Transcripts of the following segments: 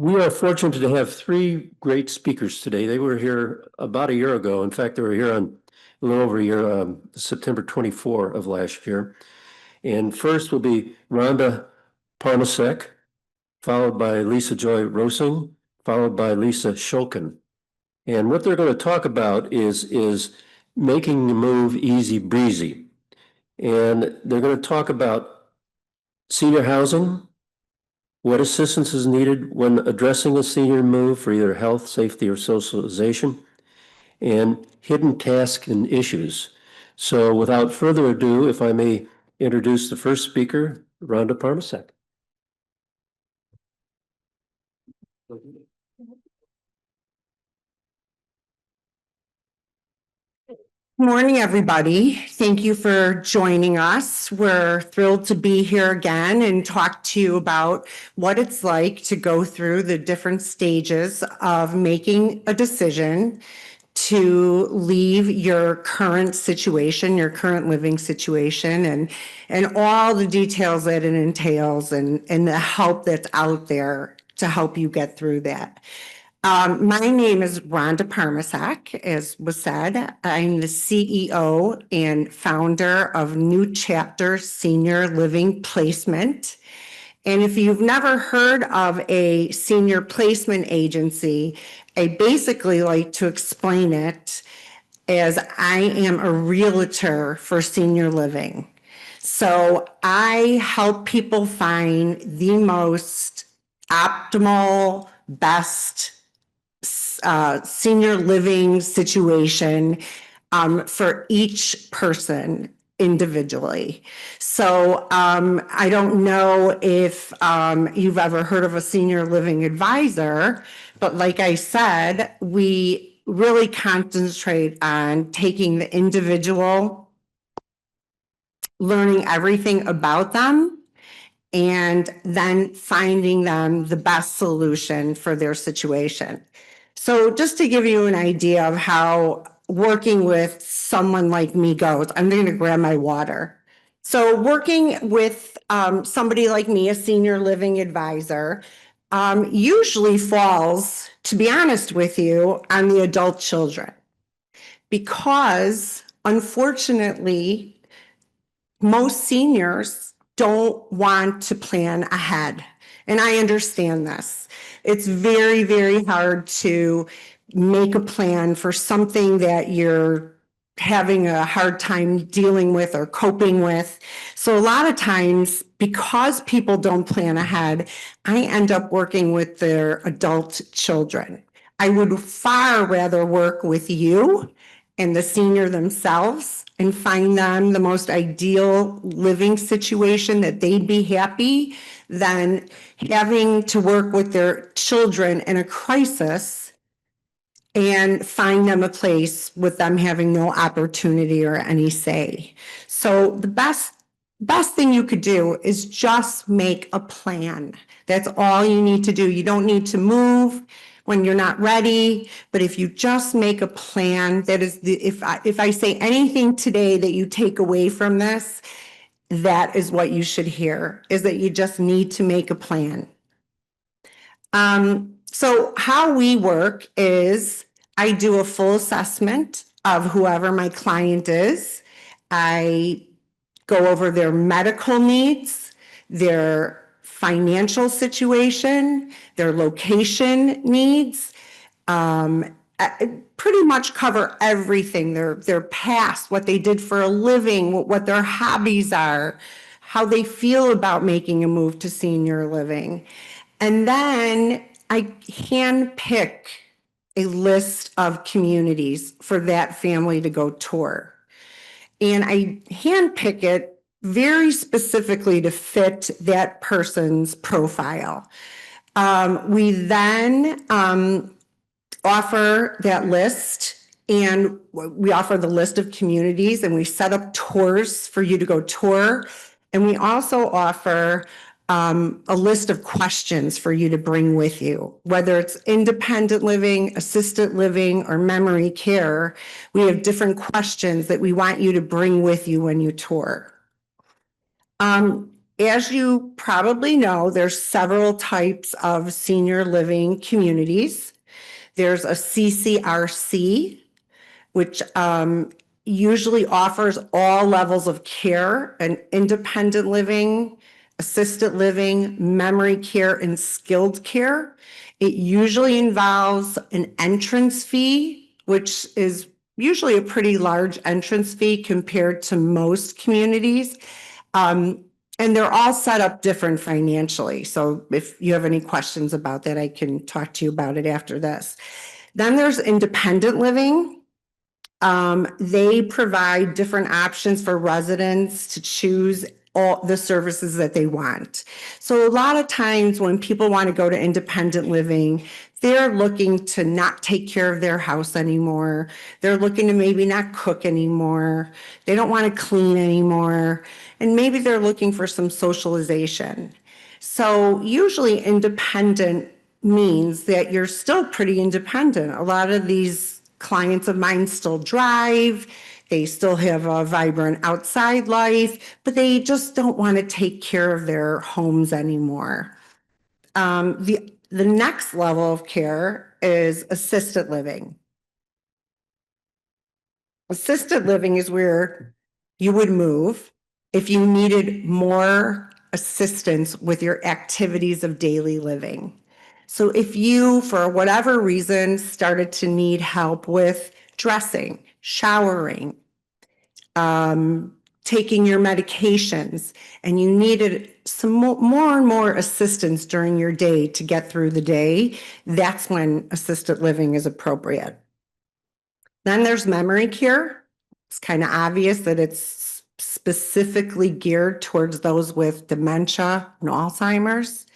We are fortunate to have three great speakers today. They were here about a year ago. In fact, they were here on a little over a year, September 24 of last year. And first will be Ronda Parmacek, followed by Lisa Joy Rosing, followed by Lisa Schulkin. And what they're going to talk about is making the move easy breezy. And they're going to talk about senior housing, what assistance is needed when addressing a senior move for either health, safety, or socialization, and hidden tasks and issues. So without further ado, if I may introduce the first speaker, Ronda Parmacek. Good morning, everybody. Thank you for joining us. We're thrilled to be here again and talk to you about what it's like to go through the different stages of making a decision to leave your current situation, your current living situation, and all the details that it entails and the help that's out there to help you get through that. My name is Ronda Parmacek, as was said. I'm the CEO and founder of New Chapter Senior Living Placement. And if you've never heard of a senior placement agency, I basically like to explain it as I am a realtor for senior living. So I help people find the most optimal, best senior living situation for each person individually. So I don't know if you've ever heard of a senior living advisor, but like I said, we really concentrate on taking the individual, learning everything about them, and then finding them the best solution for their situation. So just to give you an idea of how working with someone like me goes, I'm going to grab my water. So working with somebody like me, a senior living advisor, usually falls, to be honest with you, on the adult children. Because unfortunately, most seniors don't want to plan ahead. And I understand this. It's very, very hard to make a plan for something that you're having a hard time dealing with or coping with. So a lot of times, because people don't plan ahead, I end up working with their adult children. I would far rather work with you and the senior themselves and find them the most ideal living situation that they'd be happy than having to work with their children in a crisis and find them a place with them having no opportunity or any say. So the best thing you could do is just make a plan. That's all you need to do. You don't need to move when you're not ready, but if you just make a plan, that is if I say anything today that you take away from this, that is what you should hear, is that you just need to make a plan. So how we work is I do a full assessment of whoever my client is. I go over their medical needs, their financial situation, their location needs, pretty much cover everything, their past, what they did for a living, what their hobbies are, how they feel about making a move to senior living. And then I handpick a list of communities for that family to go tour. And I handpick it very specifically to fit that person's profile. We then offer that list, and we offer the list of communities, and we set up tours for you to go tour. And we also offer a list of questions for you to bring with you, whether it's independent living, assisted living, or memory care. We have different questions that we want you to bring with you when you tour. as you probably know, there's several types of senior living communities. There's a CCRC, which usually offers all levels of care and independent living, assisted living, memory care, and skilled care. It usually involves an entrance fee, which is usually a pretty large entrance fee compared to most communities. And they're all set up different financially. So if you have any questions about that, I can talk to you about it after this. Then there's independent living. They provide different options for residents to choose all the services that they want. So a lot of times when people want to go to independent living, they're looking to not take care of their house anymore. They're looking to maybe not cook anymore. They don't want to clean anymore. And maybe they're looking for some socialization. So usually independent means that you're still pretty independent. A lot of these clients of mine still drive, they still have a vibrant outside life, but they just don't want to take care of their homes anymore. The next level of care is assisted living. Assisted living is where you would move if you needed more assistance with your activities of daily living. So if you, for whatever reason, started to need help with dressing, showering, taking your medications, and you needed some more and more assistance during your day to get through the day, that's when assisted living is appropriate. Then there's memory care. It's kind of obvious that it's specifically geared towards those with dementia and Alzheimer's.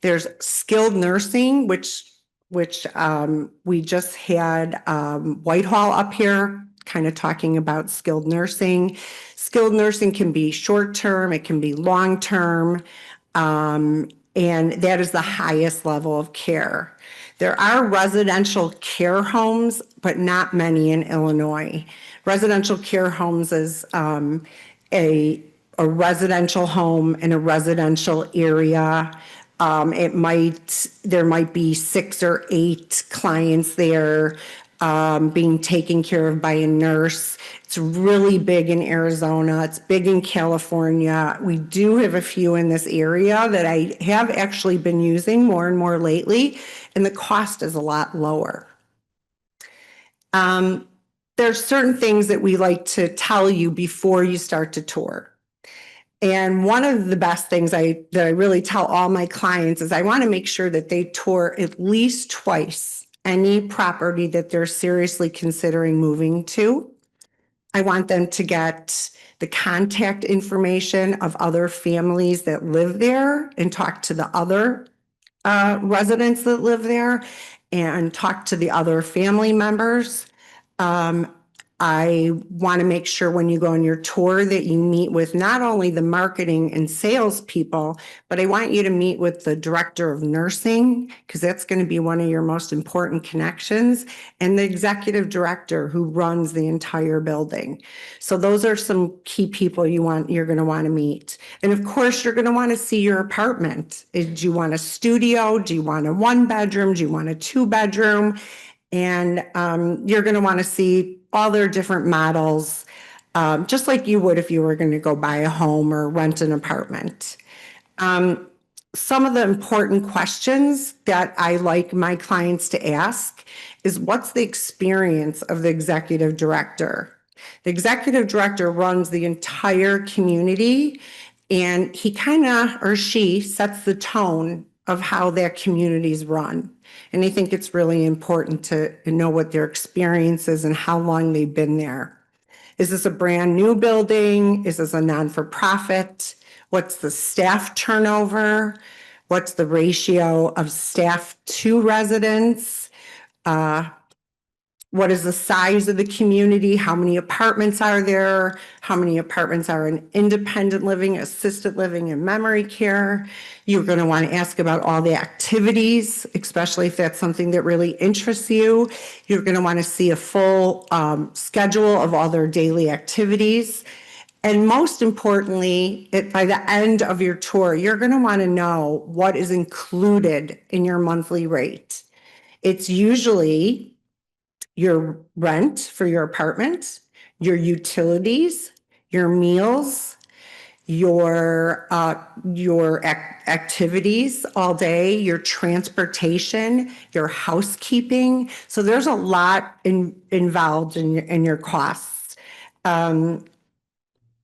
There's skilled nursing, which we just had Whitehall up here kind of talking about skilled nursing. Skilled nursing can be short-term, it can be long-term, and that is the highest level of care. There are residential care homes, but not many in Illinois. Residential care homes is a residential home in a residential area. There might be 6 or 8 clients there being taken care of by a nurse. It's really big in Arizona. It's big in California. We do have a few in this area that I have actually been using more and more lately, and the cost is a lot lower. There's certain things that we like to tell you before you start to tour. And one of the best things that I really tell all my clients is I want to make sure that they tour at least twice any property that they're seriously considering moving to. I want them to get the contact information of other families that live there and talk to the other residents that live there and talk to the other family members. I want to make sure when you go on your tour that you meet with not only the marketing and sales people, but I want you to meet with the director of nursing, because that's going to be one of your most important connections, and the executive director who runs the entire building. So those are some key people you're going to want to meet. And of course, you're going to want to see your apartment. Do you want a studio? Do you want a 1-bedroom? Do you want a 2-bedroom? And you're going to want to see all their different models, just like you would if you were going to go buy a home or rent an apartment. Some of the important questions that I like my clients to ask is, what's the experience of the executive director? The executive director runs the entire community, and he or she sets the tone of how that community is run. And I think it's really important to know what their experience is and how long they've been there. Is this a brand new building? Is this a non-for-profit? What's the staff turnover? What's the ratio of staff to residents? What is the size of the community? How many apartments are there? How many apartments are in independent living, assisted living, and memory care? You're going to want to ask about all the activities, especially if that's something that really interests you. You're going to want to see a full schedule of all their daily activities. And most importantly, by the end of your tour, you're going to want to know what is included in your monthly rate. It's usually your rent for your apartment, your utilities, your meals, your activities all day, your transportation, your housekeeping. So there's a lot involved in your costs. And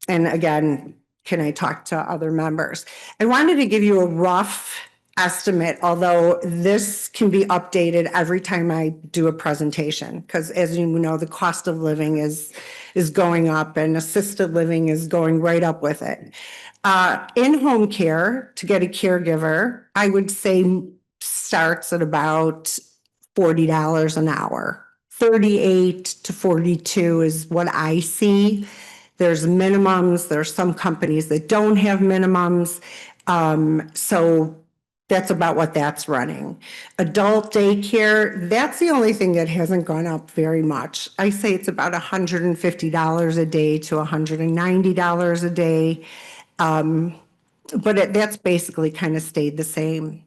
again, can I talk to other members? I wanted to give you a rough estimate, although this can be updated every time I do a presentation, because as you know, the cost of living is going up and assisted living is going right up with it. In-home care, to get a caregiver, I would say starts at about $40 an hour. 38 to 42 is what I see. There's minimums. There's some companies that don't have minimums. So that's about what that's running. Adult daycare, that's the only thing that hasn't gone up very much. I say it's about $150 a day to $190 a day. But that's basically kind of stayed the same.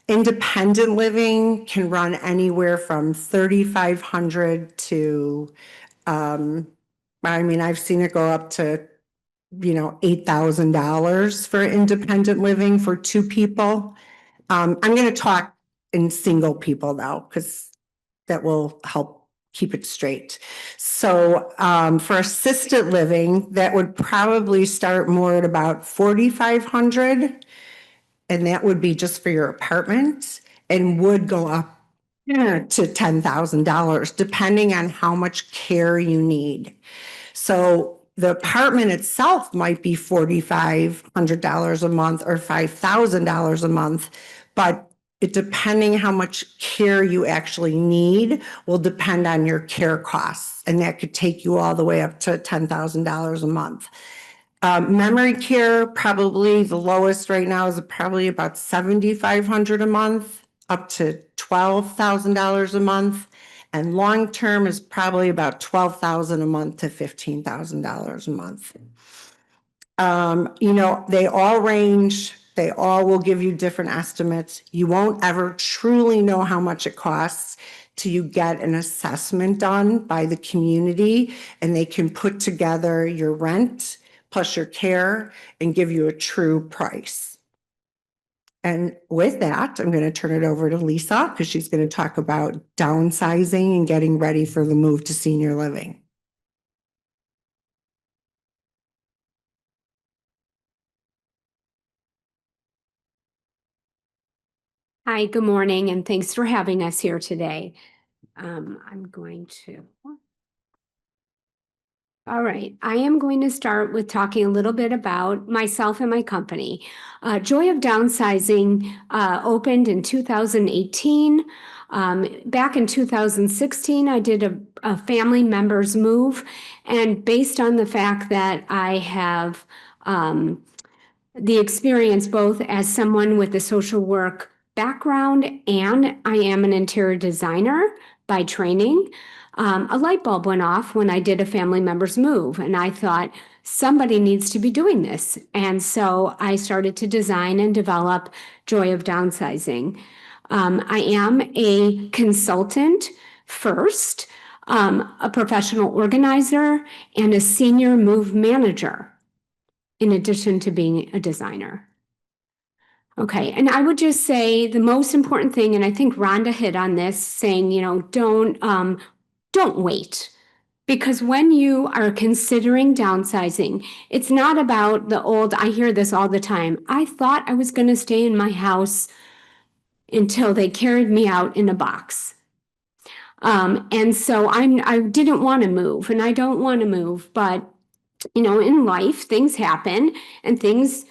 Independent living can run anywhere from $3,500 to, I've seen it go up to, $8,000 for independent living for two people. I'm going to talk in single people though, because that will help keep it straight. So for assisted living, that would probably start more at about 4,500, and that would be just for your apartment, and would go up to $10,000 depending on how much care you need. So the apartment itself might be $4,500 a month or $5,000 a month, but it depending how much care you actually need will depend on your care costs, and that could take you all the way up to $10,000 a month. Memory care, probably the lowest right now is probably about $7,500 a month, up to $12,000 a month. And long-term is probably about $12,000 a month to $15,000 a month. They all range. They all will give you different estimates. You won't ever truly know how much it costs till you get an assessment done by the community, and they can put together your rent plus your care and give you a true price. And with that, I'm going to turn it over to Lisa because she's going to talk about downsizing and getting ready for the move to senior living. Hi, good morning, and thanks for having us here today. I'm going to. All right, I am going to start with talking a little bit about myself and my company. Joy of Downsizing opened in 2018. Back in 2016, I did a family member's move, and based on the fact that I have the experience both as someone with a social work background and I am an interior designer by training, a light bulb went off when I did a family member's move, and I thought somebody needs to be doing this. And so I started to design and develop Joy of Downsizing. I am a consultant first, a professional organizer, and a senior move manager, in addition to being a designer. Okay, and I would just say the most important thing, and I think Rhonda hit on this, saying, don't wait. Because when you are considering downsizing, it's not about the old, I hear this all the time, I thought I was going to stay in my house until they carried me out in a box. And so I didn't want to move, and I don't want to move, but in life, things happen, and things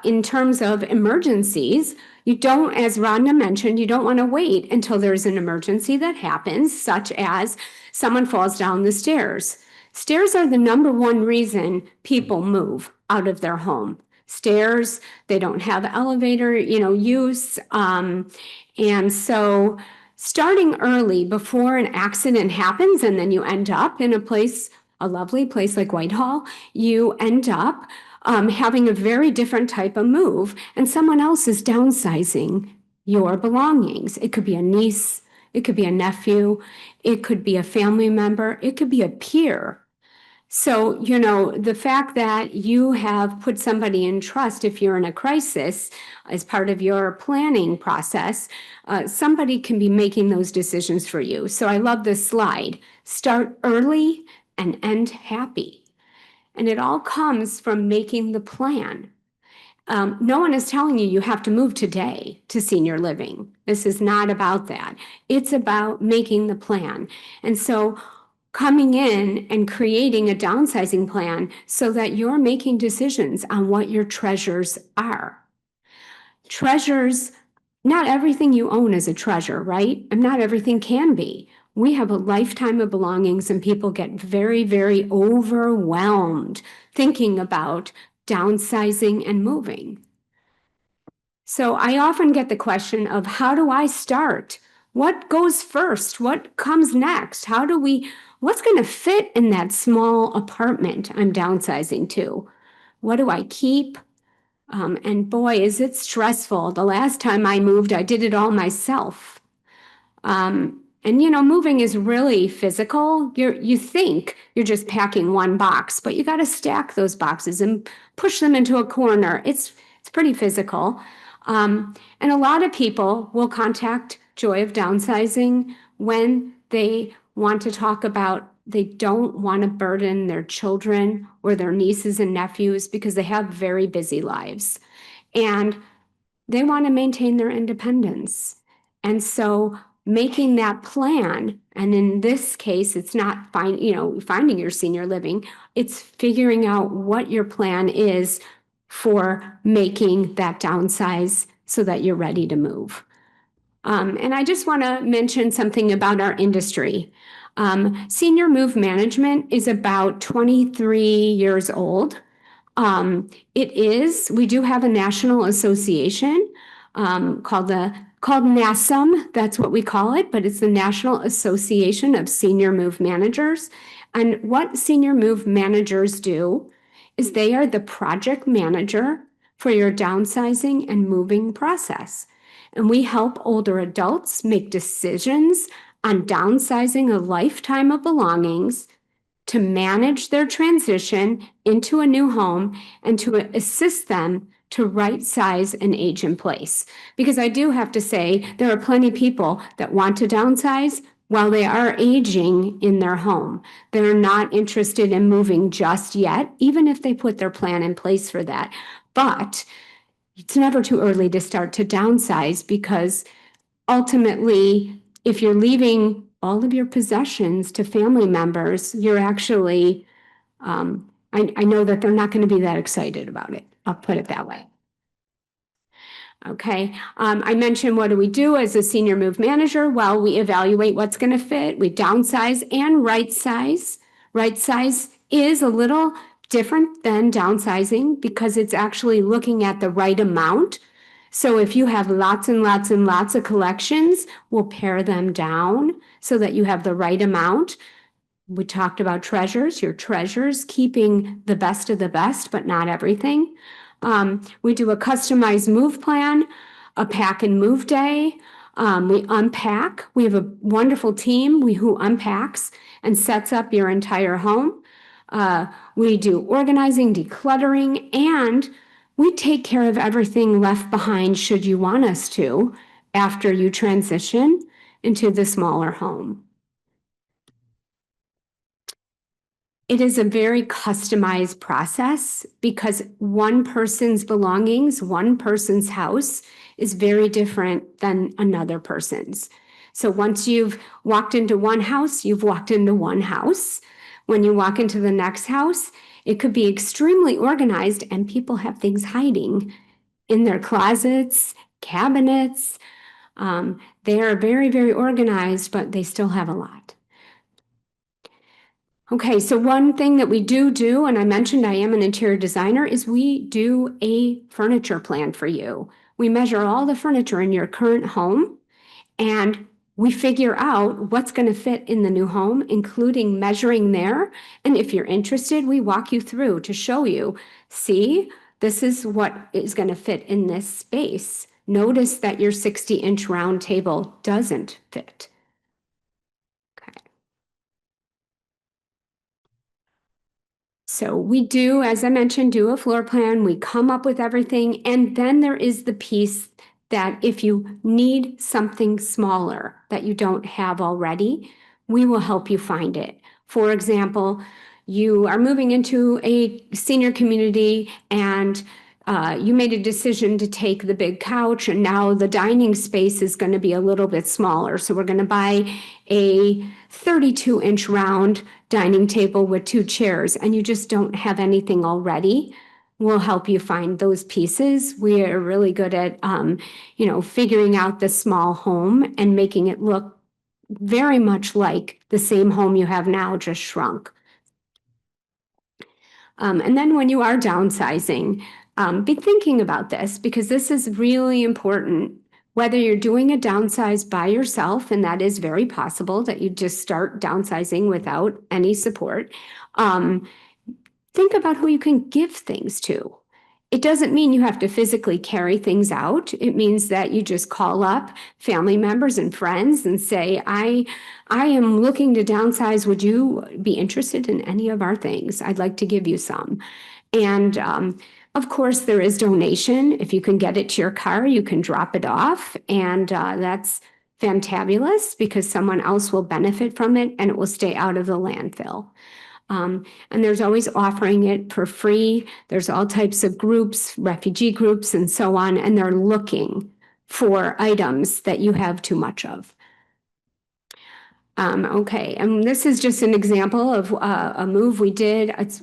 in terms of emergencies, you don't, as Rhonda mentioned, you don't want to wait until there's an emergency that happens, such as someone falls down the stairs. Stairs are the number one reason people move out of their home. Stairs, they don't have elevator, use. And so starting early before an accident happens, and then you end up in a place a lovely place like Whitehall, you end up having a very different type of move, and someone else is downsizing your belongings. It could be a niece, it could be a nephew, it could be a family member, it could be a peer. So, the fact that you have put somebody in trust, if you're in a crisis, as part of your planning process, somebody can be making those decisions for you. So I love this slide. Start early and end happy. And it all comes from making the plan. No one is telling you have to move today to senior living. This is not about that. It's about making the plan. And so coming in and creating a downsizing plan so that you're making decisions on what your treasures are. Treasures, not everything you own is a treasure, right? And not everything can be. We have a lifetime of belongings, and people get very, very overwhelmed thinking about downsizing and moving. So I often get the question of, how do I start? What goes first? What comes next? What's going to fit in that small apartment I'm downsizing to? What do I keep? And boy, is it stressful. The last time I moved, I did it all myself. And moving is really physical. You think you're just packing one box, but you got to stack those boxes and push them into a corner. It's pretty physical. And a lot of people will contact Joy of Downsizing when they want to talk about they don't want to burden their children or their nieces and nephews because they have very busy lives. And they want to maintain their independence. And so making that plan, and in this case, it's not finding your senior living, it's figuring out what your plan is for making that downsize so that you're ready to move. And I just want to mention something about our industry. Senior move management is about 23 years old. We do have a national association called NASM, that's what we call it, but it's the National Association of Senior Move Managers. And what senior move managers do is they are the project manager for your downsizing and moving process. And we help older adults make decisions on downsizing a lifetime of belongings to manage their transition into a new home and to assist them to right size and age in place. Because I do have to say, there are plenty of people that want to downsize while they are aging in their home. They're not interested in moving just yet, even if they put their plan in place for that. But it's never too early to start to downsize, because ultimately, if you're leaving all of your possessions to family members, you're actually, I know that they're not going to be that excited about it. I'll put it that way. Okay, I mentioned, what do we do as a senior move manager? Well, we evaluate what's going to fit. We downsize and right size. Right size is a little different than downsizing because it's actually looking at the right amount. So if you have lots and lots and lots of collections, we'll pare them down so that you have the right amount. We talked about treasures, your treasures, keeping the best of the best, but not everything. We do a customized move plan, a pack and move day. We unpack. We have a wonderful team who unpacks and sets up your entire home. We do organizing, decluttering, and we take care of everything left behind should you want us to after you transition into the smaller home. It is a very customized process because one person's belongings, one person's house is very different than another person's. So once you've walked into one house, you've walked into one house. When you walk into the next house, it could be extremely organized, and people have things hiding in their closets, cabinets. They are very, very organized, but they still have a lot. Okay, so one thing that we do, and I mentioned I am an interior designer, is we do a furniture plan for you. We measure all the furniture in your current home, and we figure out what's going to fit in the new home, including measuring there. And if you're interested, we walk you through to show you, see, this is what is going to fit in this space. Notice that your 60-inch round table doesn't fit. Okay. So we do, as I mentioned, do a floor plan. We come up with everything. And then there is the piece that if you need something smaller that you don't have already, we will help you find it. For example, you are moving into a senior community and you made a decision to take the big couch, and now the dining space is going to be a little bit smaller. So we're going to buy a 32-inch round dining table with 2 chairs, and you just don't have anything already. We'll help you find those pieces. We are really good at, figuring out the small home and making it look very much like the same home you have now, just shrunk. And then when you are downsizing, be thinking about this, because this is really important. Whether you're doing a downsize by yourself, and that is very possible that you just start downsizing without any support, think about who you can give things to. It doesn't mean you have to physically carry things out. It means that you just call up family members and friends and say, I am looking to downsize. Would you be interested in any of our things? I'd like to give you some. And of course, there is donation. If you can get it to your car, you can drop it off. And that's fantabulous, because someone else will benefit from it and it will stay out of the landfill. And there's always offering it for free. There's all types of groups, refugee groups and so on, and they're looking for items that you have too much of. Okay, and this is just an example of a move we did. It's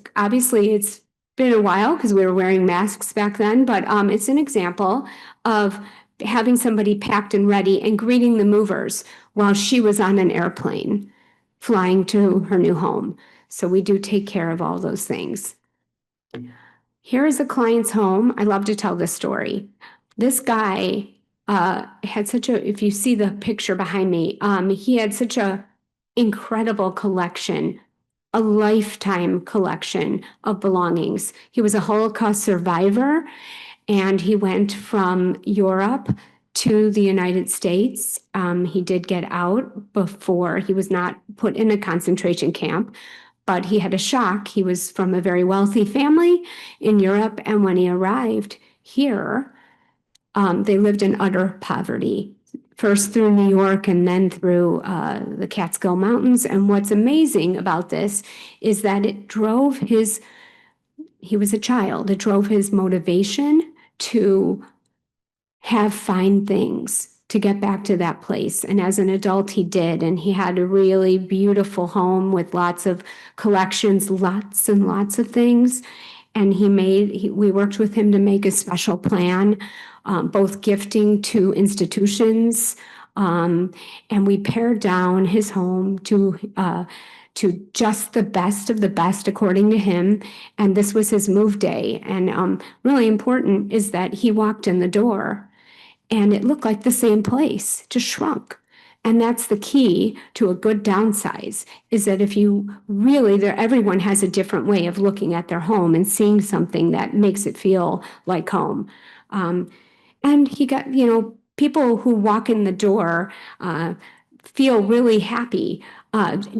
been a while because we were wearing masks back then, but it's an example of having somebody packed and ready and greeting the movers while she was on an airplane flying to her new home. So we do take care of all those things. Here is a client's home. I love to tell this story. This guy had if you see the picture behind me, he had such a incredible collection, a lifetime collection of belongings. He was a Holocaust survivor, and he went from Europe to the United States. He did get out before. He was not put in a concentration camp, but he had a shock. He was from a very wealthy family in Europe, and when he arrived here, they lived in utter poverty, first through New York and then through the Catskill Mountains. And what's amazing about this is that he was a child, it drove his motivation to have fine things, to get back to that place. And as an adult, he did. And he had a really beautiful home with lots of collections, lots and lots of things. And we worked with him to make a special plan, both gifting to institutions, and we pared down his home to just the best of the best, according to him. And this was his move day. And really important is that he walked in the door and it looked like the same place, just shrunk. And that's the key to a good downsize, is that if you really, everyone has a different way of looking at their home and seeing something that makes it feel like home. And he got, people who walk in the door feel really happy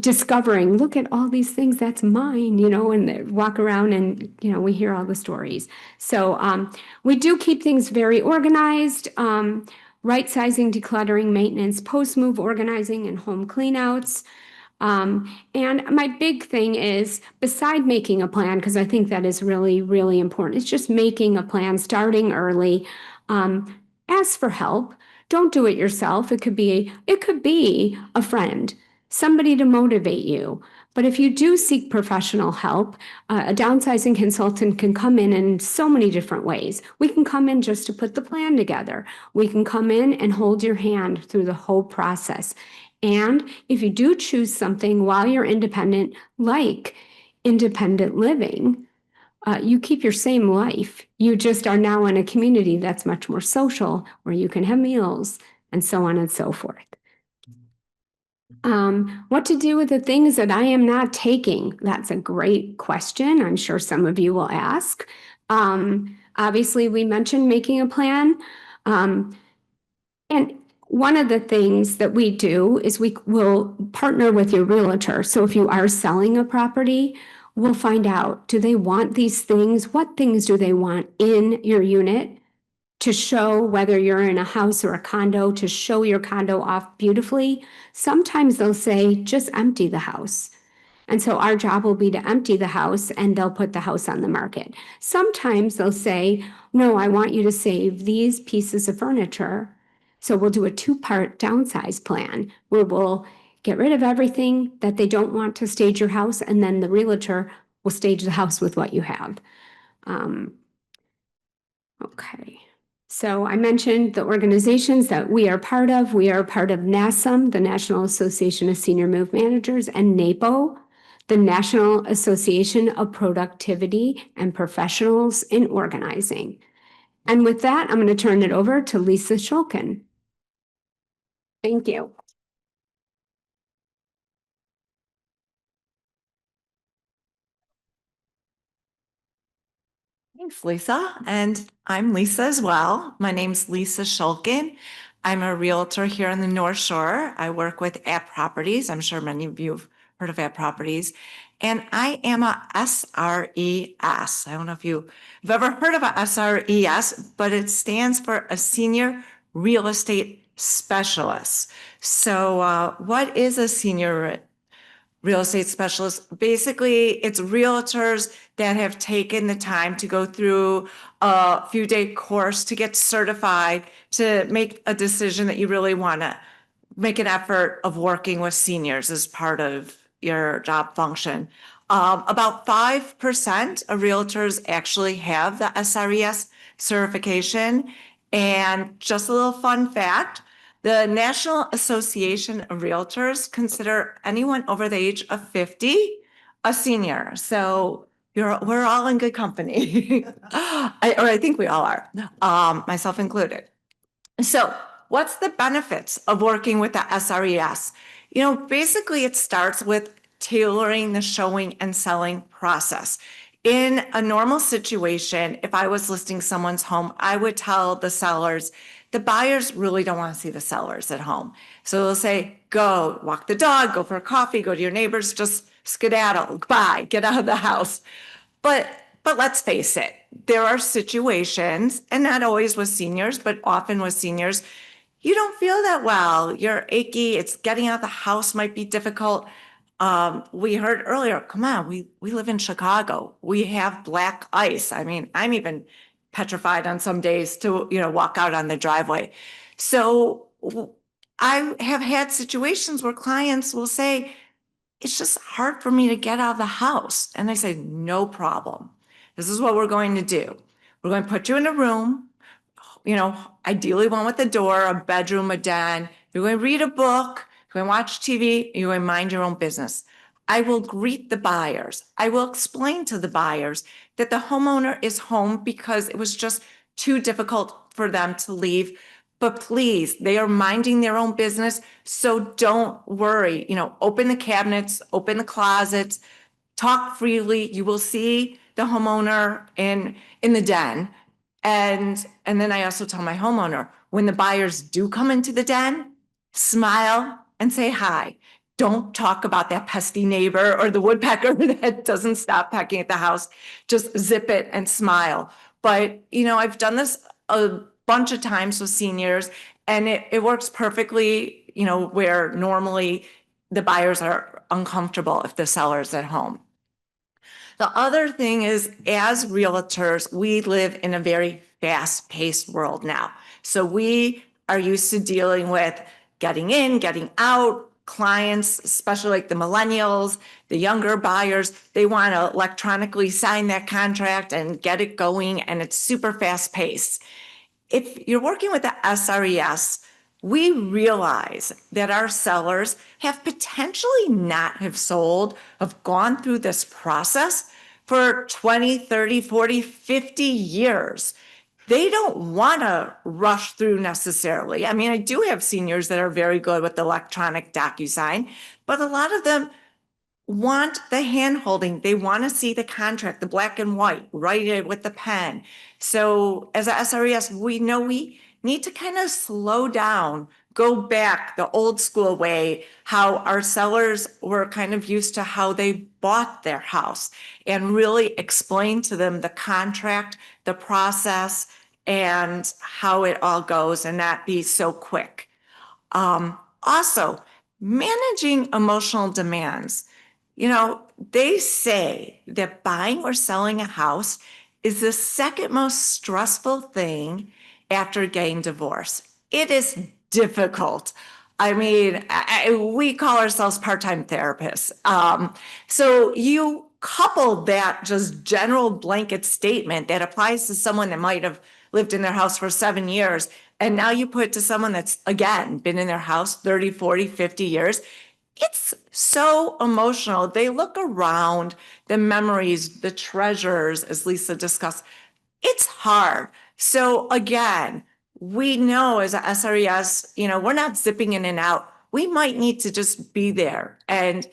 discovering, look at all these things, that's mine, and they walk around and, we hear all the stories. So we do keep things very organized, right sizing, decluttering, maintenance, post-move organizing, and home cleanouts. And my big thing is, beside making a plan, because I think that is really, really important, it's just making a plan, starting early. Ask for help. Don't do it yourself. It could be a friend, somebody to motivate you. But if you do seek professional help, a downsizing consultant can come in so many different ways. We can come in just to put the plan together. We can come in and hold your hand through the whole process. And if you do choose something while you're independent, like independent living, you keep your same life. You just are now in a community that's much more social, where you can have meals and so on and so forth. What to do with the things that I am not taking? That's a great question. I'm sure some of you will ask. Obviously, we mentioned making a plan. And one of the things that we do is we will partner with your realtor. So if you are selling a property, we'll find out, do they want these things? What things do they want in your unit to show, whether you're in a house or a condo, to show your condo off beautifully? Sometimes they'll say, just empty the house. And so our job will be to empty the house and they'll put the house on the market. Sometimes they'll say, no, I want you to save these pieces of furniture. So we'll do a two-part downsize plan where we'll get rid of everything that they don't want to stage your house, and then the realtor will stage the house with what you have. Okay. So I mentioned the organizations that we are part of. We are part of NASM, the National Association of Senior Move Managers, and NAPO, the National Association of Productivity and Professionals in Organizing. And with that, I'm going to turn it over to Lisa Schulkin. Thank you. Thanks, Lisa. And I'm Lisa as well. My name's Lisa Schulkin. I'm a realtor here on the North Shore. I work with App Properties. I'm sure many of you have heard of App Properties. And I am a SRES. I don't know if you've ever heard of a SRES, but it stands for a Senior Real Estate Specialist. So what is a senior real estate specialist? Basically, it's realtors that have taken the time to go through a few-day course to get certified, to make a decision that you really want to make an effort of working with seniors as part of your job function. About 5% of realtors actually have the SRES certification. And just a little fun fact, the National Association of Realtors consider anyone over the age of 50 a senior. So we're all in good company. I think we all are, myself included. So what's the benefits of working with the SRES? Basically it starts with tailoring the showing and selling process. In a normal situation, if I was listing someone's home, I would tell the sellers, the buyers really don't want to see the sellers at home. So they'll say, go walk the dog, go for a coffee, go to your neighbors, just skedaddle, bye, get out of the house. But let's face it, there are situations, and not always with seniors, but often with seniors, you don't feel that well. You're achy. It's getting out of the house might be difficult. We heard earlier, come on, we live in Chicago. We have black ice. I mean, I'm even petrified on some days to, walk out on the driveway. So I have had situations where clients will say, it's just hard for me to get out of the house. And I say, no problem. This is what we're going to do. We're going to put you in a room, ideally one with a door, a bedroom, a den. You're going to read a book, you're going to watch TV, you're going to mind your own business. I will greet the buyers. I will explain to the buyers that the homeowner is home because it was just too difficult for them to leave. But please, they are minding their own business. So don't worry, open the cabinets, open the closets, talk freely. You will see the homeowner in the den. And then I also tell my homeowner, when the buyers do come into the den, smile and say hi. Don't talk about that pesky neighbor or the woodpecker that doesn't stop pecking at the house. Just zip it and smile. But, I've done this a bunch of times with seniors, and it works perfectly, where normally the buyers are uncomfortable if the seller's at home. The other thing is, as realtors, we live in a very fast-paced world now. So we are used to dealing with getting in, getting out. Clients, especially like the millennials, the younger buyers, they want to electronically sign that contract and get it going, and it's super fast-paced. If you're working with the SRES, we realize that our sellers have potentially not have sold, have gone through this process for 20, 30, 40, 50 years. they don't want to rush through necessarily. I mean, I do have seniors that are very good with electronic DocuSign, but a lot of them want the hand holding. They want to see the contract, the black and white, write it with the pen. So as a SRES, we know we need to kind of slow down, go back the old school way, how our sellers were kind of used to how they bought their house, and really explain to them the contract, the process, and how it all goes, and not be so quick. Also, managing emotional demands. You know, they say that buying or selling a house is the second most stressful thing after getting divorced. It is difficult. I mean, we call ourselves part-time therapists. So you couple that just general blanket statement that applies to someone that might have lived in their house for 7 years, and now you put it to someone that's, again, been in their house 30, 40, 50 years. It's so emotional. They look around, the memories, the treasures, as Lisa discussed. It's hard. So again, we know as a SRES, we're not zipping in and out. We might need to just be there and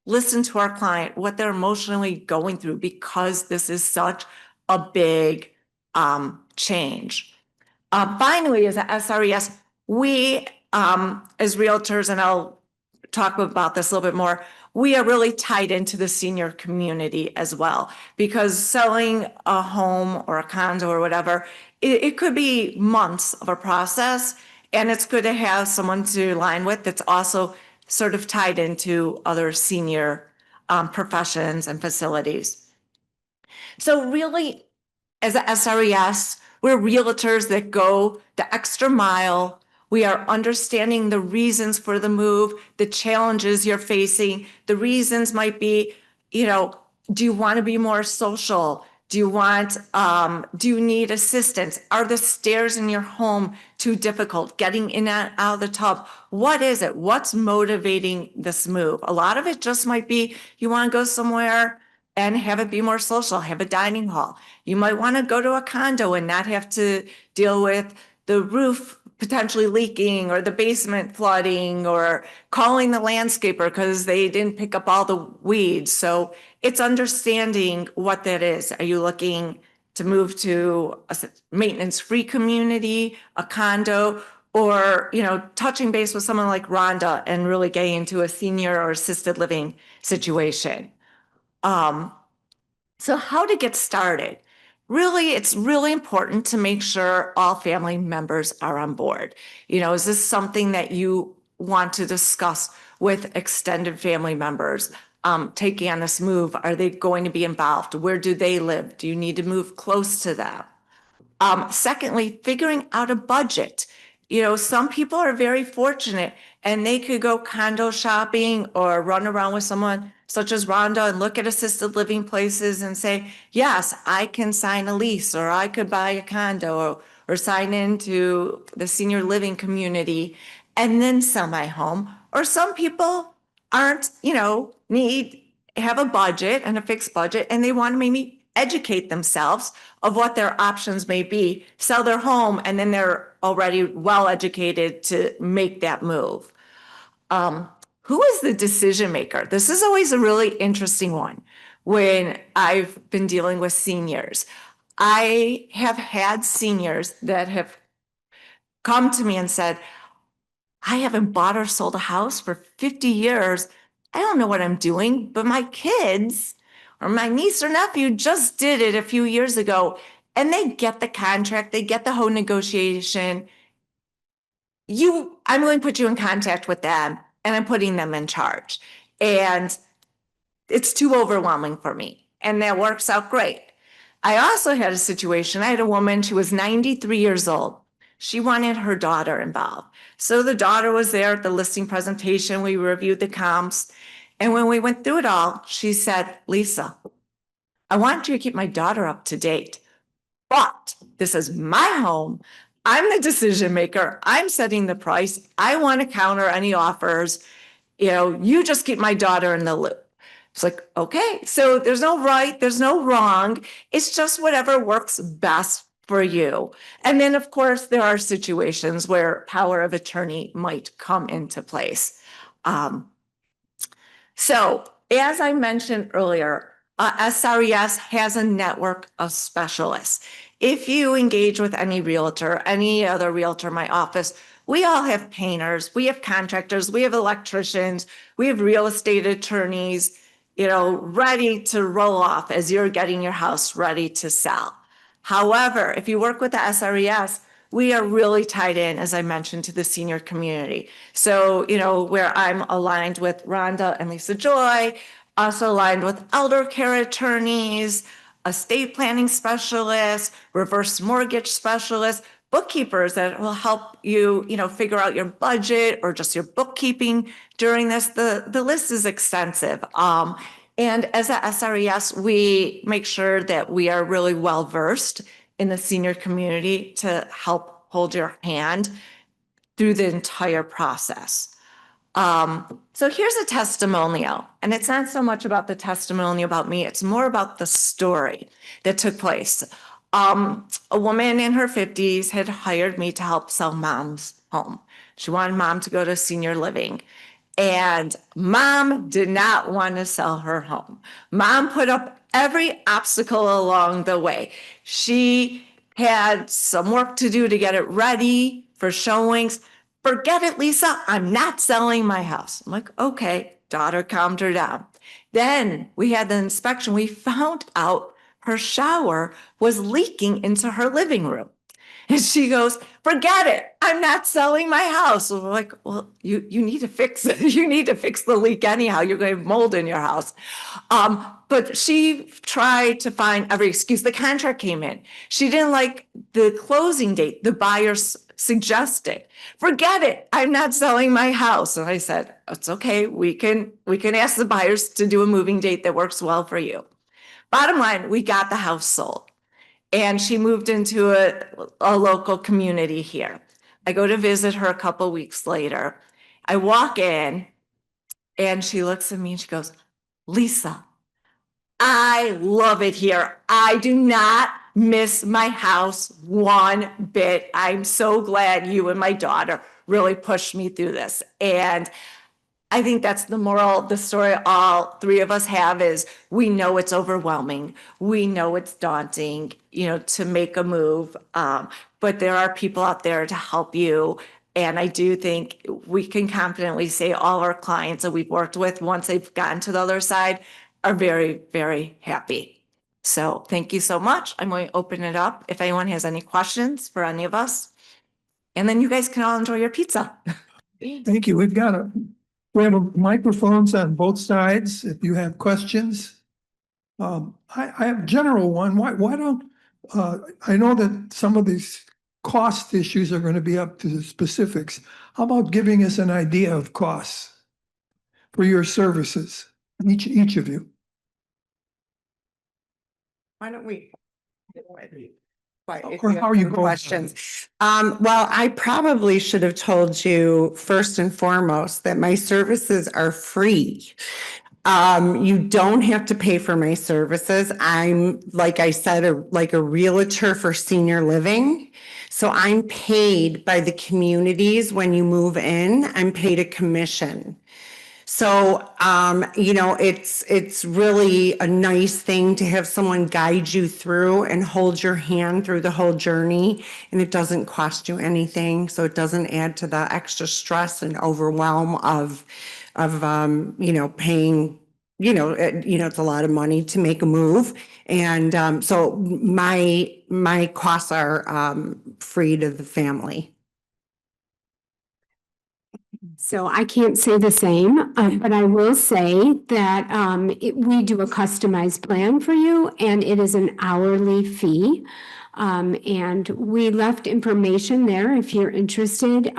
listen to our client, what they're emotionally going through, because this is such a big change. Finally, as a SRES, we, as realtors, and I'll talk about this a little bit more, we are really tied into the senior community as well, because selling a home or a condo or whatever, it could be months of a process, and it's good to have someone to align with that's also sort of tied into other senior professions and facilities. So really, as a SRES, we're realtors that go the extra mile. We are understanding the reasons for the move, the challenges you're facing. The reasons might be, do you want to be more social? Do you need assistance? Are the stairs in your home too difficult? Getting in and out of the tub? What is it? What's motivating this move? A lot of it just might be you want to go somewhere and have it be more social, have a dining hall. You might want to go to a condo and not have to deal with the roof potentially leaking or the basement flooding or calling the landscaper because they didn't pick up all the weeds. So it's understanding what that is. Are you looking to move to a maintenance-free community, a condo, or, touching base with someone like Rhonda and really getting into a senior or assisted living situation? So how to get started? Really, it's really important to make sure all family members are on board. Is this something that you want to discuss with extended family members? Taking on this move, are they going to be involved? Where do they live? Do you need to move close to them? Secondly, figuring out a budget. Some people are very fortunate and they could go condo shopping or run around with someone such as Rhonda and look at assisted living places and say, yes, I can sign a lease, or I could buy a condo, or sign into the senior living community and then sell my home. Or some people aren't, have a budget and a fixed budget, and they want to maybe educate themselves of what their options may be, sell their home, and then they're already well educated to make that move. Who is the decision maker? This is always a really interesting one when I've been dealing with seniors. I have had seniors that have come to me and said, I haven't bought or sold a house for 50 years. I don't know what I'm doing, but my kids or my niece or nephew just did it a few years ago, and they get the contract, they get the whole negotiation. I'm going to put you in contact with them, and I'm putting them in charge. And it's too overwhelming for me. And that works out great. I also had a situation. I had a woman, she was 93 years old. She wanted her daughter involved. So the daughter was there at the listing presentation. We reviewed the comps. And when we went through it all, she said, Lisa, I want you to keep my daughter up to date, but this is my home. I'm the decision maker. I'm setting the price. I want to counter any offers. You just keep my daughter in the loop. It's like, okay, so there's no right, there's no wrong. It's just whatever works best for you. And then, of course, there are situations where power of attorney might come into place. So as I mentioned earlier, SRES has a network of specialists. If you engage with any realtor, any other realtor in my office, we all have painters, we have contractors, we have electricians, we have real estate attorneys, ready to roll off as you're getting your house ready to sell. However, if you work with the SRES, we are really tied in, as I mentioned, to the senior community. So, where I'm aligned with Rhonda and Lisa Joy, also aligned with elder care attorneys, estate planning specialists, reverse mortgage specialists, bookkeepers that will help you, figure out your budget or just your bookkeeping during this. The list is extensive. And as a SRES, we make sure that we are really well versed in the senior community to help hold your hand through the entire process. So here's a testimonial, and it's not so much about the testimonial about me, it's more about the story that took place. A woman in her 50s had hired me to help sell mom's home. She wanted mom to go to senior living. And mom did not want to sell her home. Mom put up every obstacle along the way. She had some work to do to get it ready for showings. Forget it, Lisa, I'm not selling my house. I'm like, okay, daughter calmed her down. Then we had the inspection. We found out her shower was leaking into her living room. And she goes, forget it. I'm not selling my house. And we're like, well, you need to fix it. You need to fix the leak anyhow. You're going to have mold in your house. But she tried to find every excuse. The contract came in. She didn't like the closing date. The buyer suggested, forget it. I'm not selling my house. And I said, it's okay. We can ask the buyers to do a moving date that works well for you. Bottom line, we got the house sold. And she moved into a local community here. I go to visit her a couple weeks later. I walk in and she looks at me and she goes, Lisa, I love it here. I do not miss my house one bit. I'm so glad you and my daughter really pushed me through this. And I think that's the moral, the story all three of us have is we know it's overwhelming. We know it's daunting, to make a move. But there are people out there to help you. And I do think we can confidently say all our clients that we've worked with, once they've gotten to the other side, are very, very happy. So thank you so much. I'm going to open it up if anyone has any questions for any of us. And then you guys can all enjoy your pizza. Thank you. We have microphones on both sides if you have questions. I have a general one. Why don't, I know that some of these cost issues are going to be up to the specifics. How about giving us an idea of costs for your services, each of you? Why don't we? Or how are you going? Questions. Well, I probably should have told you first and foremost that my services are free. You don't have to pay for my services. I'm, like I said, like a realtor for senior living. So I'm paid by the communities when you move in. I'm paid a commission. So, it's really a nice thing to have someone guide you through and hold your hand through the whole journey. And it doesn't cost you anything. So it doesn't add to the extra stress and overwhelm of paying, it's a lot of money to make a move. And, so my costs are, free to the family. So I can't say the same, but I will say that we do a customized plan for you, and it is an hourly fee. And we left information there if you're interested.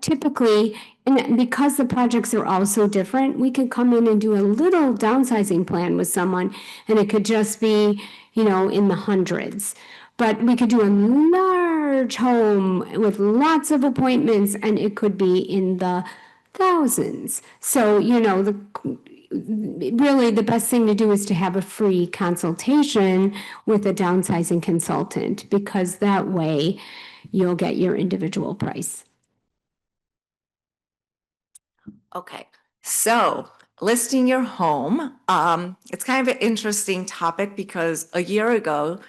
Typically, and because the projects are all so different, we could come in and do a little downsizing plan with someone, and it could just be, in the hundreds. But we could do a large home with lots of appointments, and it could be in the thousands. So, really the best thing to do is to have a free consultation with a downsizing consultant, because that way you'll get your individual price. Okay, so listing your home, it's kind of an interesting topic because a year ago,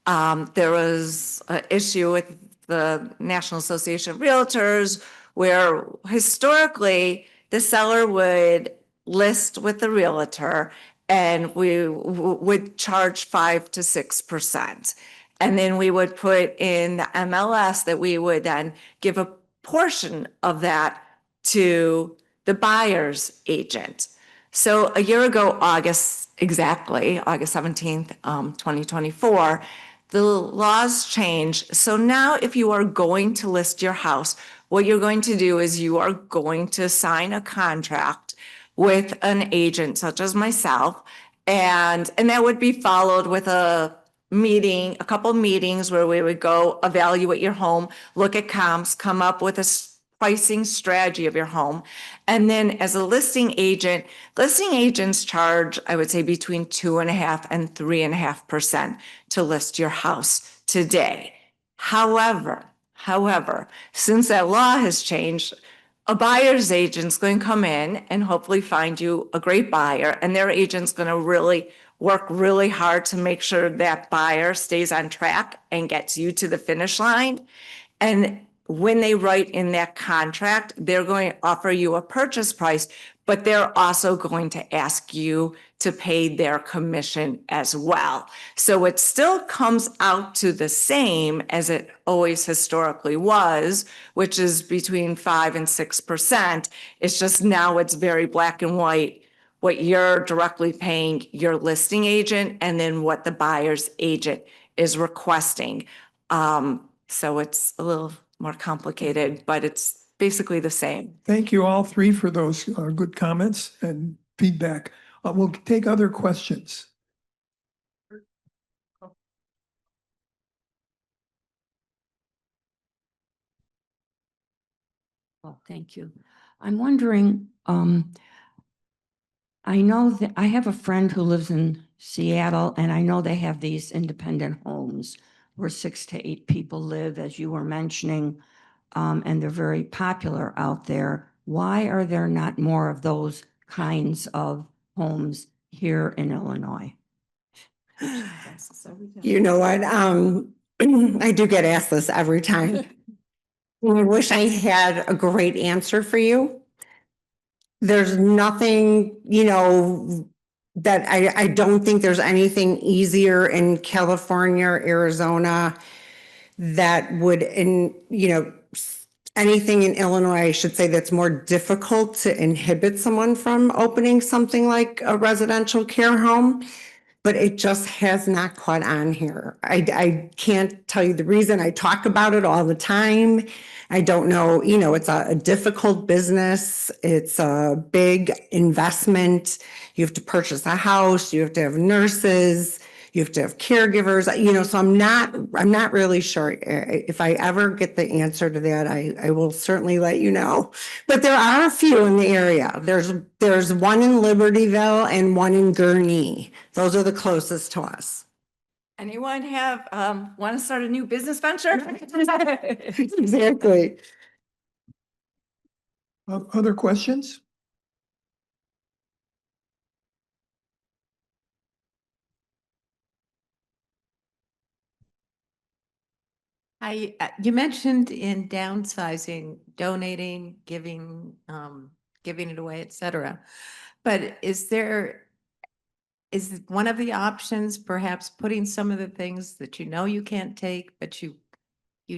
there was an issue with the National Association of Realtors where historically the seller would list with the realtor and we would charge 5 to 6%. And then we would put in the MLS that we would then give a portion of that to the buyer's agent. So a year ago, August 17th, 2024, the laws changed. So now if you are going to list your house, what you're going to do is you are going to sign a contract with an agent such as myself. And that would be followed with a meeting, a couple meetings where we would go evaluate your home, look at comps, come up with a pricing strategy of your home. And then as a listing agents charge, I would say, between 2.5% and 3.5% to list your house today. However, since that law has changed, a buyer's agent's going to come in and hopefully find you a great buyer, and their agent's going to really work really hard to make sure that buyer stays on track and gets you to the finish line. And when they write in that contract, they're going to offer you a purchase price, but they're also going to ask you to pay their commission as well. So it still comes out to the same as it always historically was, which is between 5 and 6%. It's just now it's very black and white, what you're directly paying your listing agent and then what the buyer's agent is requesting. So it's a little more complicated, but it's basically the same. Thank you all three for those good comments and feedback. We'll take other questions. Well, thank you. I'm wondering, I know that I have a friend who lives in Seattle, and I know they have these independent homes where 6 to 8 people live, as you were mentioning, and they're very popular out there. Why are there not more of those kinds of homes here in Illinois? You know what? I do get asked this every time. I wish I had a great answer for you. There's nothing, that I don't think there's anything easier in California or Arizona that would, anything in Illinois, I should say, that's more difficult to inhibit someone from opening something like a residential care home. But it just has not caught on here. I can't tell you the reason. I talk about it all the time. I don't know, it's a difficult business. It's a big investment. You have to purchase a house, you have to have nurses, you have to have caregivers, so I'm not really sure. If I ever get the answer to that, I will certainly let you know. But there are a few in the area. There's one in Libertyville and one in Gurnee. Those are the closest to us. Anyone want to start a new business venture? Exactly. Other questions? You mentioned in downsizing, donating, giving it away, et cetera. But is one of the options perhaps putting some of the things that you can't take, but you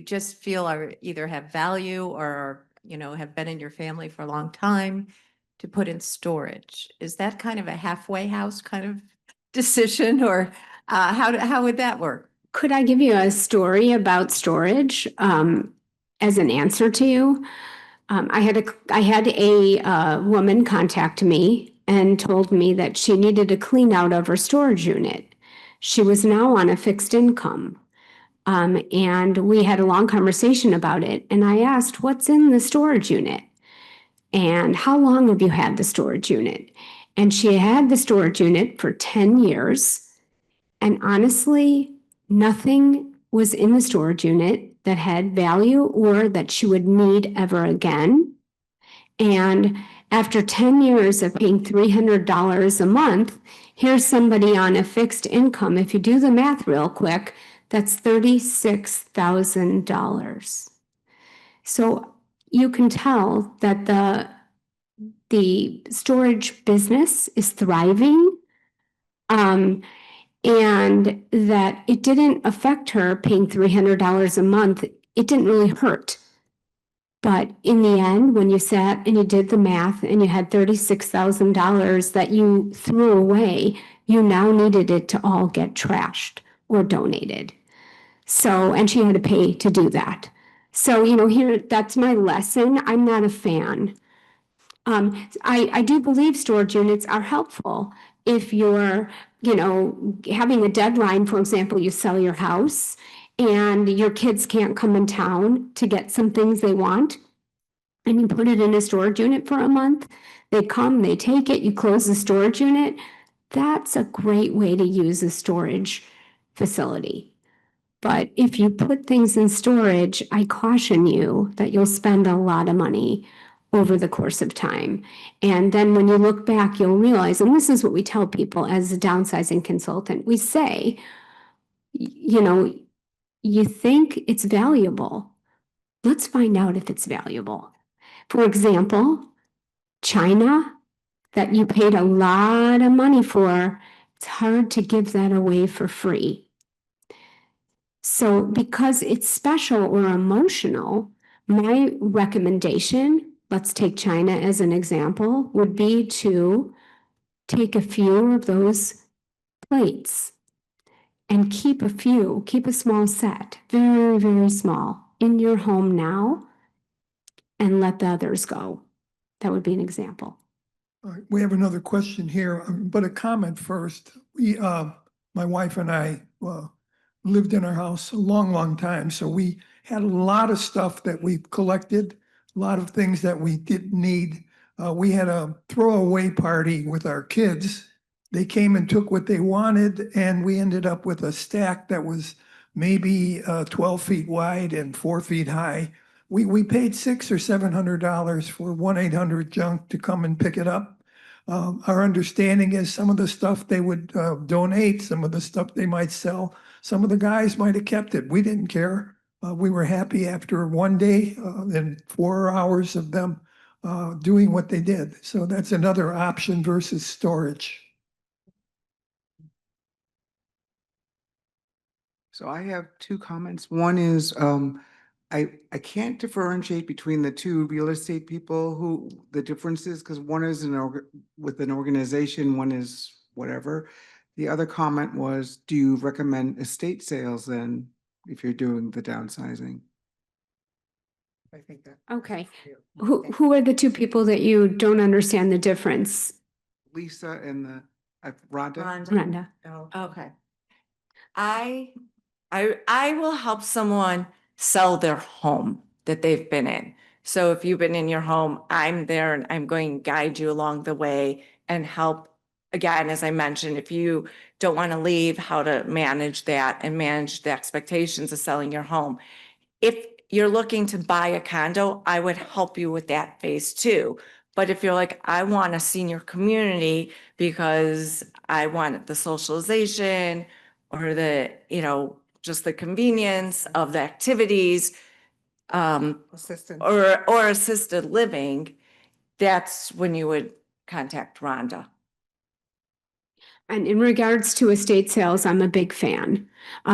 just feel are either have value or, have been in your family for a long time, to put in storage? Is that kind of a halfway house kind of decision, or how would that work? Could I give you a story about storage as an answer to you? I had a woman contact me and told me that she needed a clean out of her storage unit. She was now on a fixed income. And we had a long conversation about it. And I asked, what's in the storage unit? And how long have you had the storage unit? And she had the storage unit for 10 years. And honestly, nothing was in the storage unit that had value or that she would need ever again. And after 10 years of paying $300 a month, here's somebody on a fixed income. If you do the math real quick, that's $36,000. So you can tell that the storage business is thriving. And that it didn't affect her paying $300 a month. It didn't really hurt. But in the end, when you sat and you did the math and you had $36,000 that you threw away, you now needed it to all get trashed or donated. So, and she had to pay to do that. So, here, that's my lesson. I'm not a fan. I do believe storage units are helpful if you're, having a deadline. For example, you sell your house and your kids can't come in town to get some things they want, and you put it in a storage unit for a month. They come, they take it, you close the storage unit. That's a great way to use a storage facility. But if you put things in storage, I caution you that you'll spend a lot of money over the course of time. And then when you look back, you'll realize, and this is what we tell people as a downsizing consultant, we say, you think it's valuable. Let's find out if it's valuable. For example, China, that you paid a lot of money for, it's hard to give that away for free. So because it's special or emotional, my recommendation, let's take China as an example, would be to take a few of those plates and keep a small set, very, very small, in your home now, and let the others go. That would be an example. All right, we have another question here, but a comment first. My wife and I, lived in our house a long, long time. So we had a lot of stuff that we collected, a lot of things that we didn't need. We had a throwaway party with our kids. They came and took what they wanted, and we ended up with a stack that was maybe 12 feet wide and 4 feet high. We paid $600 or $700 for 1-800 junk to come and pick it up. Our understanding is some of the stuff they would donate, some of the stuff they might sell. Some of the guys might have kept it. We didn't care. We were happy after one day and 4 hours of them doing what they did. So that's another option versus storage. So I have two comments. One is I can't differentiate between the two real estate people who the differences, because one is with an organization, one is whatever. The other comment was, do you recommend estate sales then if you're doing the downsizing? I think that. Okay. Who are the two people that you don't understand the difference? Lisa and the Rhonda. Rhonda. Okay. I will help someone sell their home that they've been in. So if you've been in your home, I'm there and I'm going to guide you along the way and help. Again, as I mentioned, if you don't want to leave, how to manage that and manage the expectations of selling your home. If you're looking to buy a condo, I would help you with that phase too. But if you're like, I want a senior community because I want the socialization or the, just the convenience of the activities, or assisted living, that's when you would contact Rhonda. And in regards to estate sales, I'm a big fan.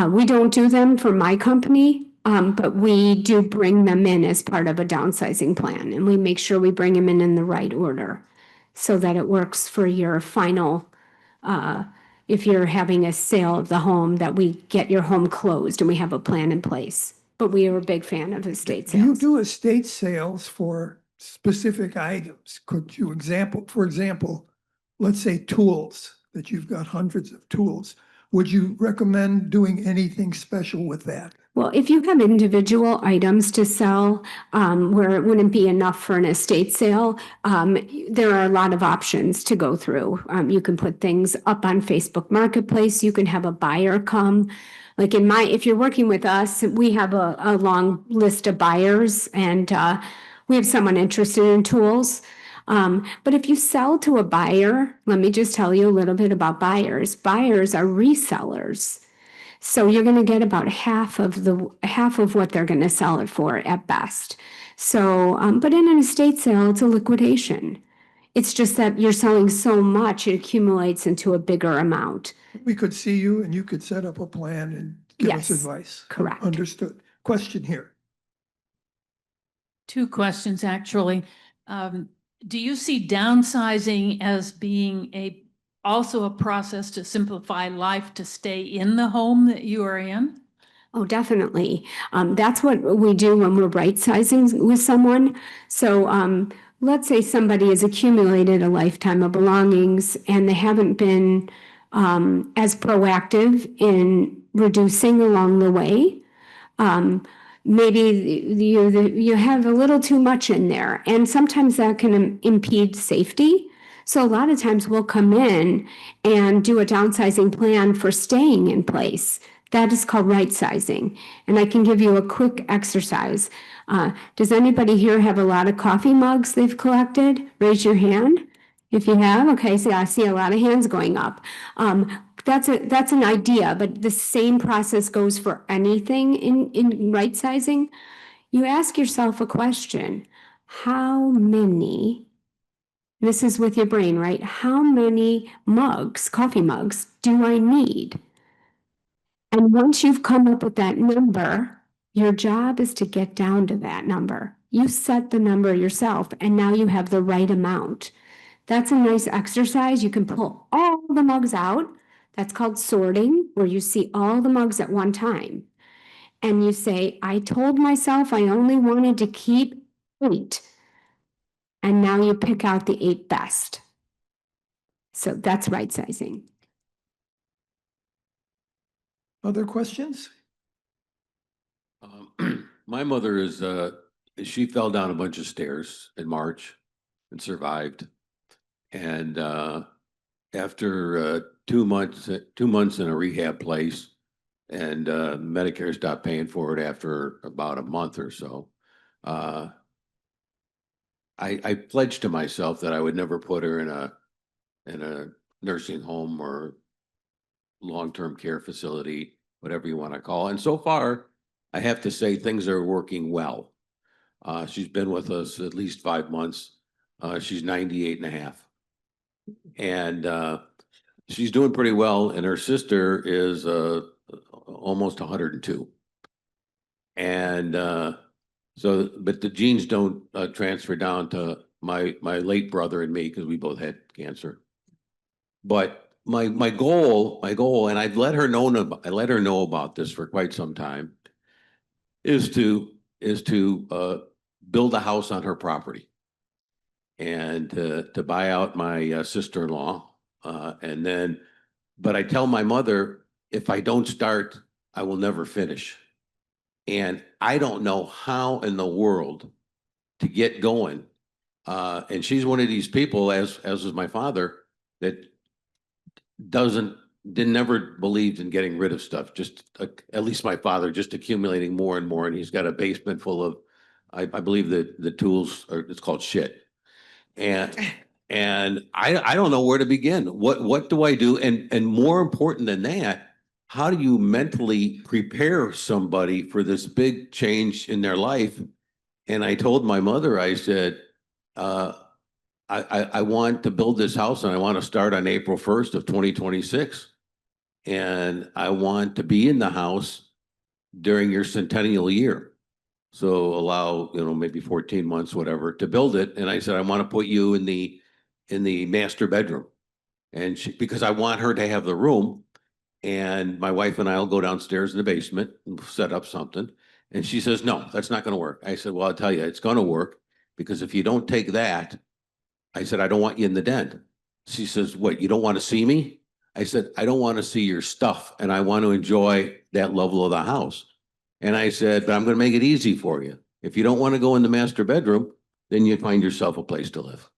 We don't do them for my company, but we do bring them in as part of a downsizing plan. And we make sure we bring them in the right order so that it works for your final, if you're having a sale of the home, that we get your home closed and we have a plan in place. But we are a big fan of estate Do you sales. do estate sales for specific items? Could you for example, let's say tools, that you've got hundreds of tools. Would you recommend doing anything special with that? Well, if you have individual items to sell, where it wouldn't be enough for an estate sale, there are a lot of options to go through. You can put things up on Facebook Marketplace. You can have a buyer come. Like if you're working with us, we have a long list of buyers, and we have someone interested in tools. But if you sell to a buyer, let me just tell you a little bit about buyers. Buyers are resellers. So you're going to get about half of what they're going to sell it for at best. So, but in an estate sale, it's a liquidation. It's just that you're selling so much, it accumulates into a bigger amount. We could see you and you could set up a plan and give us Yes, advice. correct. Understood. Question here. Two questions, actually. Do you see downsizing as being also a process to simplify life to stay in the home that you are in? Oh, definitely. That's what we do when we're right sizing with someone. So let's say somebody has accumulated a lifetime of belongings and they haven't been as proactive in reducing along the way. Maybe you have a little too much in there, and sometimes that can impede safety. So a lot of times we'll come in and do a downsizing plan for staying in place. That is called right sizing. And I can give you a quick exercise. Does anybody here have a lot of coffee mugs they've collected? Raise your hand. If you have, okay, so I see a lot of hands going up. That's an idea, but the same process goes for anything in right sizing. You ask yourself a question: how many? This is with your brain, right? How many mugs, coffee mugs, do I need? And once you've come up with that number, your job is to get down to that number. You set the number yourself, and now you have the right amount. That's a nice exercise. You can pull all the mugs out. That's called sorting, where you see all the mugs at one time. And you say, I told myself I only wanted to keep 8. And now you pick out the 8 best. So that's right sizing. Other questions? My mother she fell down a bunch of stairs in March and survived. And after 2 months in a rehab place, and Medicare stopped paying for it after about a month or so, I pledged to myself that I would never put her in a nursing home or long-term care facility, whatever you want to call it. And so far, I have to say things are working well. She's been with us at least 5 months. She's 98 and a half. And she's doing pretty well. And her sister is almost 102. And but the genes don't transfer down to my late brother and me, because we both had cancer. But my goal, and I let her know about this for quite some time, is to build a house on her property, and to buy out my sister-in-law, and then. But I tell my mother, if I don't start, I will never finish, and I don't know how in the world to get going. And she's one of these people, as was my father, that never believed in getting rid of stuff. Just at least my father, just accumulating more and more. And he's got a basement full of, I believe that the tools are, it's called shit. And I don't know where to begin. What do I do? And more important than that, how do you mentally prepare somebody for this big change in their life? And I told my mother, I said, I want to build this house, and I want to start on April 1st of 2026. And I want to be in the house during your centennial year. So allow, maybe 14 months, whatever, to build it. And I said, I want to put you in the master bedroom. And because I want her to have the room, and my wife and I will go downstairs in the basement and set up something. And she says, no, that's not going to work. I said, well, I'll tell you, it's going to work, because if you don't take that, I said, I don't want you in the den. She says, what, you don't want to see me? I said, I don't want to see your stuff, and I want to enjoy that level of the house. And I said, but I'm gonna make it easy for you. If you don't want to go in the master bedroom, then you find yourself a place to live.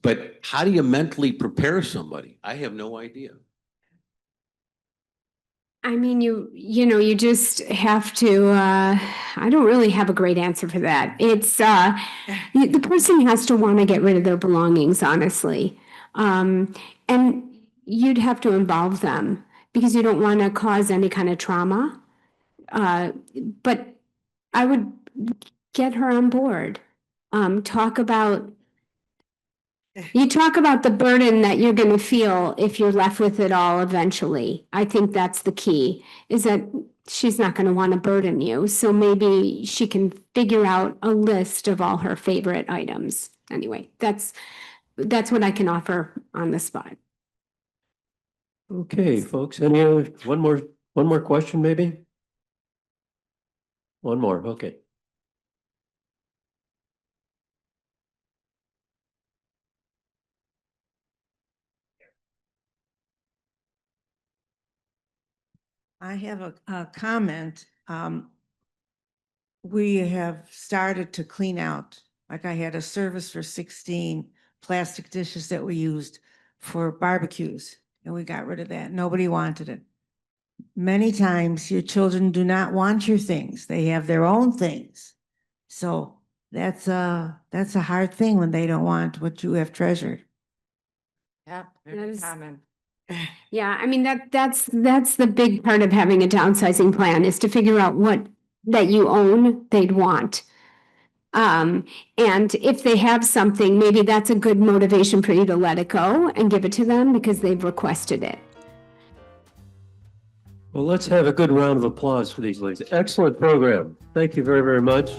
But how do you mentally prepare somebody? I have no idea. I mean, you just have to, I don't really have a great answer for that. It's, the person has to want to get rid of their belongings, honestly. And you'd have to involve them because you don't want to cause any kind of trauma. But I would get her on board. Talk about the burden that you're going to feel if you're left with it all eventually. I think that's the key, is that she's not going to want to burden you. So maybe she can figure out a list of all her favorite items. Anyway, that's what I can offer on the spot. Okay, folks, any other, one more question maybe? One more, okay. I have a comment. We have started to clean out, like I had a service for 16 plastic dishes that we used for barbecues, and we got rid of that. Nobody wanted it. Many times your children do not want your things. They have their own things. So that's a hard thing when they don't want what you have treasured. Yeah, That very is- common. Yeah, I mean, that's the big part of having a downsizing plan, is to figure out what that you own they'd want. And if they have something, maybe that's a good motivation for you to let it go and give it to them because they've requested it. Well, let's have a good round of applause for these ladies. Excellent program. Thank you very, very much.